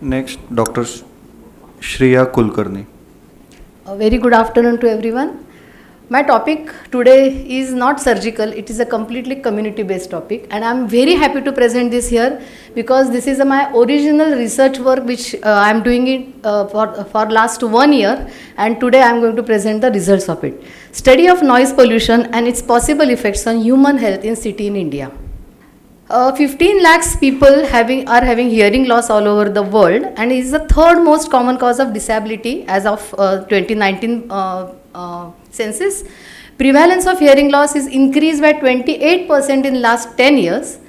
Next, Dr. Shreeya Kulkarni. A very good afternoon to everyone. My topic today is not surgical, it is a completely community based topic, and I am very happy to present this here because this is my original research work which I am doing it for last 1 year, and today I am going to present the results of it. Study of noise pollution and its possible effects on human health in city in India. 15 lakhs people are having hearing loss all over the world, and is the third most common cause of disability as of 2019 census. Prevalence of hearing loss is increased by 28% in last 10 years,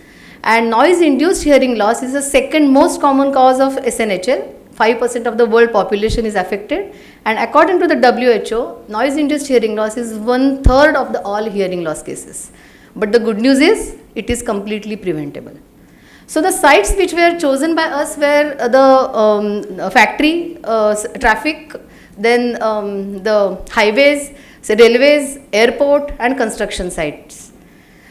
and noise induced hearing loss is the second most common cause of SNHL. 5% of the world population is affected, and according to the WHO, noise induced hearing loss is 1/3 of the all hearing loss cases. But the good news is it is completely preventable. So the sites which were chosen by us were the factory, traffic, then the highways, so railways, airport and construction sites.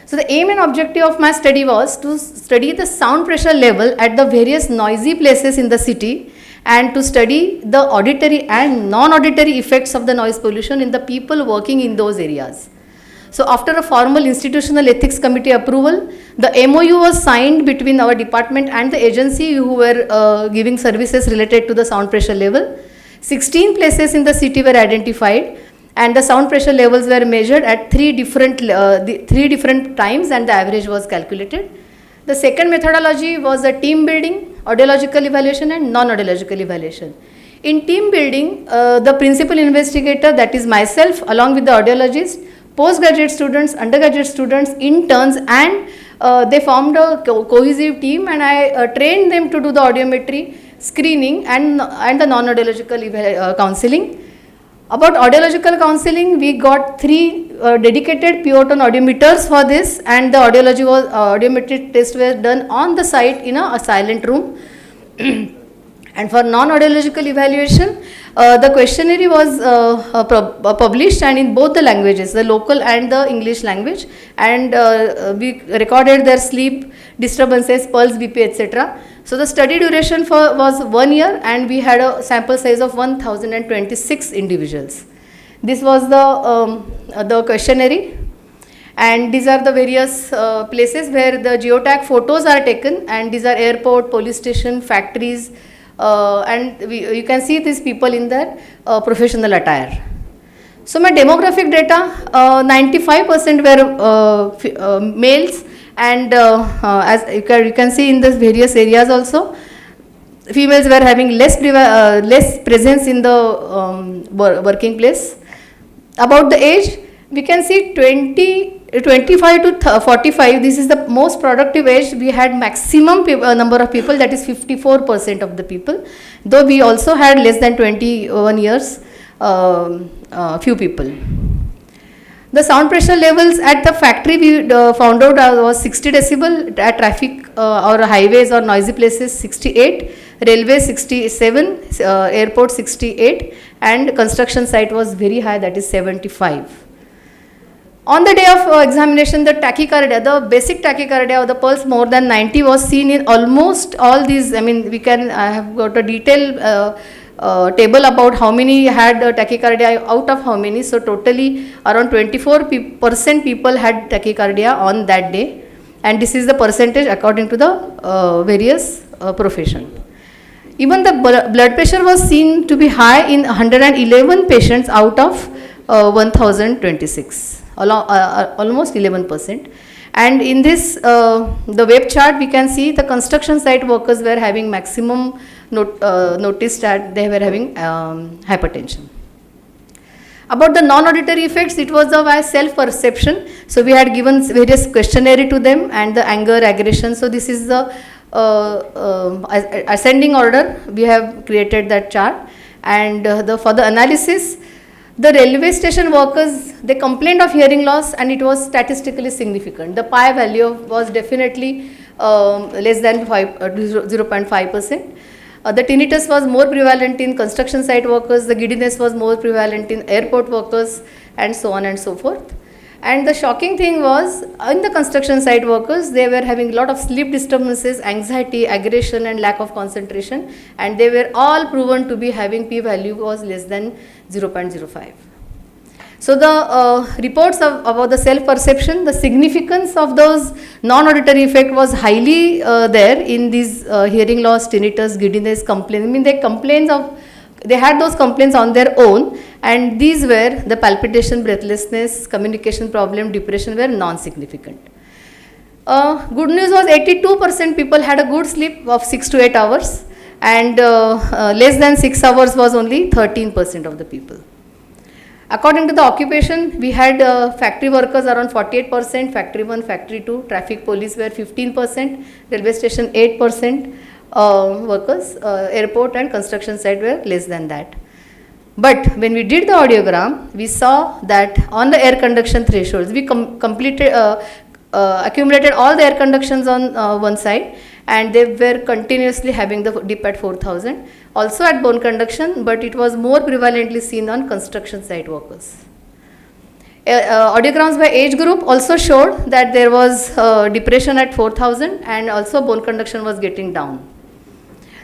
So the aim and objective of my study was to study the sound pressure level at the various noisy places in the city, and to study the auditory and non-auditory effects of the noise pollution in the people working in those areas. So after a formal institutional ethics committee approval, the MOU was signed between our department and the agency who were giving services related to the sound pressure level. 16 places in the city were identified, and the sound pressure levels were measured at three different times, and the average was calculated. The second methodology was a team building, audiological evaluation and non-audiological evaluation. In team building, the principal investigator, that is myself, along with the audiologist, postgraduate students, undergraduate students, interns, and they formed a cohesive team, and I trained them to do the audiometry screening and the non-audiological counseling. About audiological counseling, we got 3 dedicated pure tone audiometers for this, and the audiometry tests were done on the site in a silent room. And for non-audiological evaluation, the questionnaire was published, and in both the languages, the local and the English language, and we recorded their sleep disturbances, pulse, BP, etc. So the study duration was 1 year, and we had a sample size of 1026 individuals. This was the questionnaire, and these are the various places where the geotag photos are taken, and these are airport, police station, factories, and you can see these people in their professional attire. So my demographic data, 95% were males, and as you can see in the various areas also, females were having less presence in the working place. About the age, we can see 25 to 45, this is the most productive age. We had maximum number of people, that is 54% of the people, though we also had less than 21 years few people. The sound pressure levels at the factory we found out was 60 decibel, at traffic or highways or noisy places 68, railway 67, airport 68, and construction site was very high, that is 75. On the day of examination, the tachycardia, the basic tachycardia or the pulse more than 90 was seen in almost all these. I mean, I have got a detailed table about how many had tachycardia out of how many. So totally around 24% people had tachycardia on that day, and this is the percentage according to the various profession. Even the blood pressure was seen to be high in 111 patients out of 1026. Almost 11%. And in this the web chart, we can see the construction site workers were having maximum notice that they were having hypertension. About the non-auditory effects, it was the self perception. So we had given various questionnaire to them, and the anger, aggression. So this is the ascending order. We have created that chart, and for the analysis, the railway station workers, they complained of hearing loss, and it was statistically significant. The pi value was definitely less than 0.5%. The tinnitus was more prevalent in construction site workers, the giddiness was more prevalent in airport workers, and so on and so forth. And the shocking thing was, in the construction site workers, they were having a lot of sleep disturbances, anxiety, aggression, and lack of concentration, and they were all proven to be having p-value was less than 0.05. So the reports about the self-perception, the significance of those non-auditory effect was highly there in these hearing loss, tinnitus, giddiness complaints. I mean, they had those complaints on their own, and these were the palpitation, breathlessness, communication problem, depression were non-significant. Good news was 82% people had a good sleep of 6 to 8 hours, and less than 6 hours was only 13% of the people. According to the occupation, we had factory workers around 48%, factory 1, factory 2, traffic police were 15%, railway station 8%, workers, airport and construction site were less than that. But when we did the audiogram, we saw that on the air conduction thresholds, we accumulated all the air conductions on one side, and they were continuously having the dip at 4000. Also at bone conduction, but it was more prevalently seen on construction site workers. Audiograms by age group also showed that there was depression at 4000, and also bone conduction was getting down.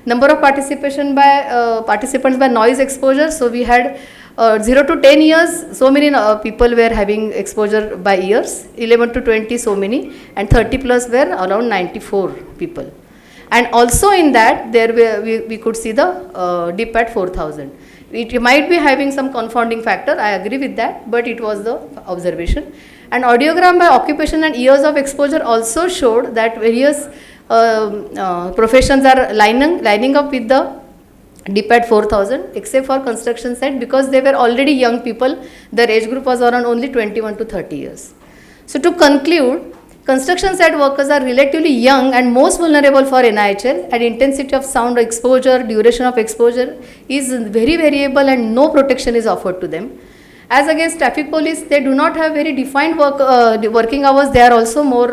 Number of participants by noise exposure. So we had 0 to 10 years, so many people were having exposure by ears, 11 to 20 so many, and 30 plus were around 94 people. And also in that there we could see the dip at 4000. It might be having some confounding factor, I agree with that, but it was the observation. And audiogram by occupation and years of exposure also showed that various professions are lining up with the dip at 4000, except for construction site, because they were already young people. Their age group was around only 21 to 30 years. So to conclude, construction site workers are relatively young and most vulnerable for NIHL, and intensity of sound exposure, duration of exposure is very variable and no protection is offered to them. As against traffic police, they do not have very defined working hours, they are also more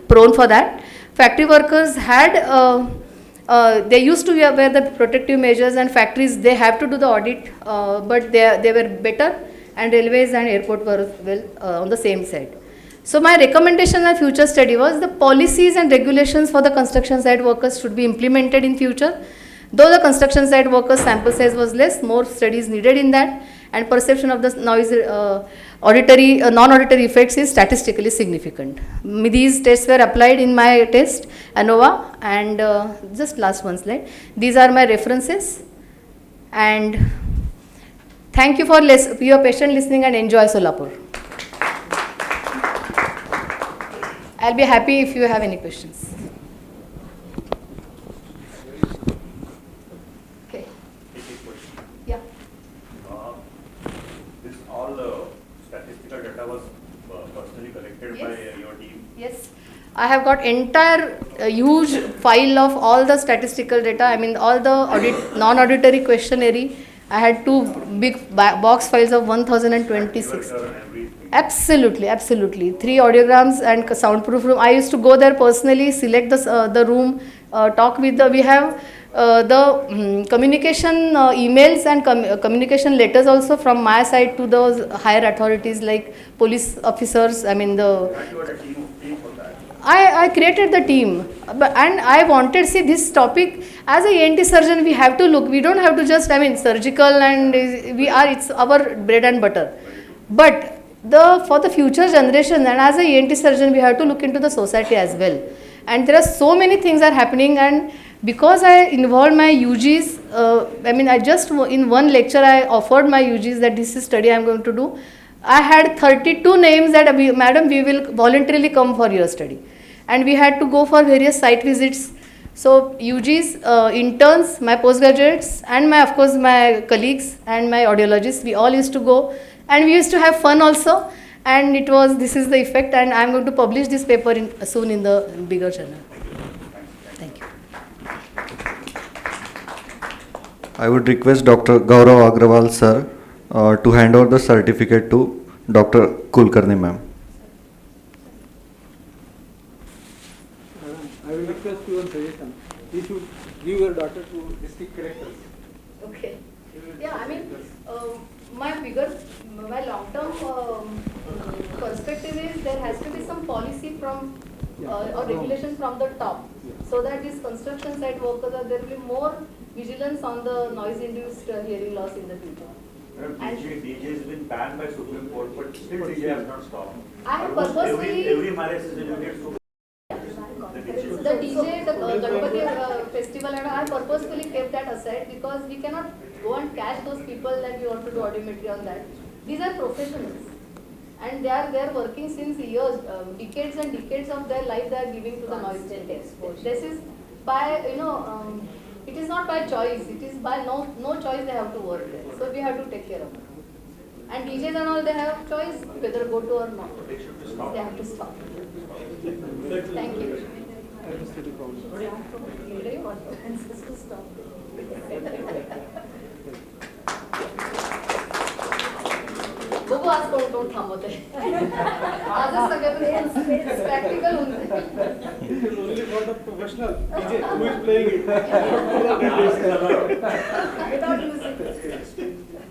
prone for that. Factory workers had they used to wear the protective measures, and factories they have to do the audit, but they were better, and railways and airport were well on the same side. So my recommendation and future study was the policies and regulations for the construction site workers should be implemented in future. Though the construction site workers sample size was less, more studies needed in that, and perception of the noise auditory non-auditory effects is statistically significant. These tests were applied in my test ANOVA, and just last one slide. These are my references, and thank you for your patient listening, and enjoy Solapur. I'll be happy if you have any questions. Okay. Yeah. This all statistical data was personally collected by your team? Yes. I have got entire huge file of all the statistical data. I mean all the non-auditory questionnaire. I had 2 big box files of 1026. Absolutely, absolutely. 3 audiograms and soundproof room. I used to go there personally, select the room, talk with we have the communication emails and communication letters also from my side to those higher authorities like police officers. I mean I created the team, and I wanted, see, this topic as a ENT surgeon we have to look, we don't have to just, I mean, surgical, and it's our bread and butter, but for the future generation, and as a ENT surgeon we have to look into the society as well. And there are so many things are happening, and because I involved my UGs, I mean I just in one lecture I offered my UGs that this is study I am going to do. I had 32 names that madam we will voluntarily come for your study, and we had to go for various site visits. So UGs, interns, my postgraduates, and of course my colleagues and my audiologists, we all used to go, and we used to have fun also, and this is the effect, and I am going to publish this paper soon in the bigger journal. Thank you. I would request Dr. Gaurav Agrawal sir to hand over the certificate to Dr. Kulkarni ma'am. I will request you one suggestion. You should give your daughter to district collectors. Okay. Yeah, I mean, my long-term perspective is there has to be some policy from or regulation from the top, so that these construction site workers there will be more vigilance on the noise-induced hearing loss in the future. And DJ has been banned by Supreme Court, but still DJ has not stopped. I have Almost purposefully every marriage is related to the DJ, the Ganpati festival, and I purposefully kept that aside because we cannot go and catch those people that we want to do audiometry on that. These are professionals, and they are working since years, decades and decades of their life they are giving to the noise test. This is by it is not by choice. It is by no choice they have to work there. So we have to take care of them. And DJs and all, they have choice whether go to or not. They have to stop. Thank you. बघू आज कोण कोण थांबवते आजच सगळ्यात practical होऊन जाईल. It is only for the professional DJ who is playing it.